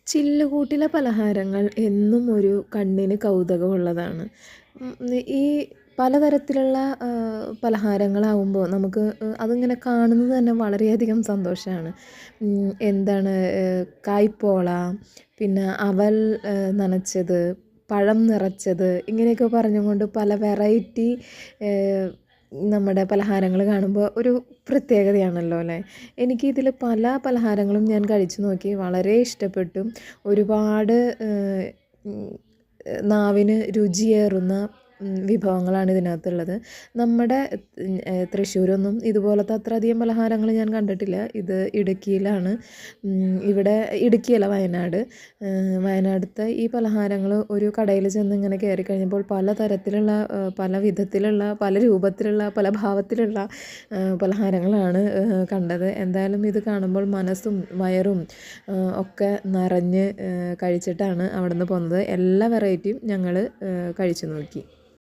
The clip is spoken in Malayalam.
ചില്ലുകൂട്ടിലെ പലഹാരങ്ങൾ എന്നും ഒരു കണ്ണിന് കൗതുകമുള്ളതാണ്. ഉം, ഈ പലതരത്തിലുള്ള പലഹാരങ്ങളാവുമ്പോൾ നമുക്ക് അതിങ്ങനെ കാണുന്നത് തന്നെ വളരെയധികം സന്തോഷമാണ്. എന്താണ് കായ്പോള, പിന്നെ അവൽ നനച്ചത്, പഴം നിറച്ചത് ഇങ്ങനെയൊക്കെ പറഞ്ഞുകൊണ്ട് പല വെറൈറ്റി നമ്മുടെ പലഹാരങ്ങൾ കാണുമ്പോൾ ഒരു പ്രത്യേകതയാണല്ലോ അല്ലേ. എനിക്കിതിൽ പല പലഹാരങ്ങളും ഞാൻ കഴിച്ചു നോക്കി, വളരെ ഇഷ്ടപ്പെട്ടു. ഒരുപാട് ഉം, നാവിന് രുചിയേറുന്ന വിഭവങ്ങളാണ് ഇതിനകത്തുള്ളത്. നമ്മുടെ തൃശ്ശൂരൊന്നും ഇതുപോലത്തെ അത്രയധികം പലഹാരങ്ങൾ ഞാൻ കണ്ടിട്ടില്ല. ഇത് ഇടുക്കിയിലാണ്. ഇവിടെ ഇടുക്കിയല്ല, വയനാട്. വയനാടത്തെ ഈ പലഹാരങ്ങൾ ഒരു കടയിൽ ചെന്ന് ഇങ്ങനെ കയറി കഴിഞ്ഞപ്പോൾ പലതരത്തിലുള്ള പല വിധത്തിലുള്ള പല രൂപത്തിലുള്ള പല ഭാവത്തിലുള്ള പലഹാരങ്ങളാണ് കണ്ടത്. എന്തായാലും ഇത് കാണുമ്പോൾ മനസ്സും വയറും ഒക്കെ നിറഞ്ഞ് കഴിച്ചിട്ടാണ് അവിടെ നിന്ന് പോന്നത്. എല്ലാ വെറൈറ്റിയും ഞങ്ങൾ കഴിച്ചു നോക്കി.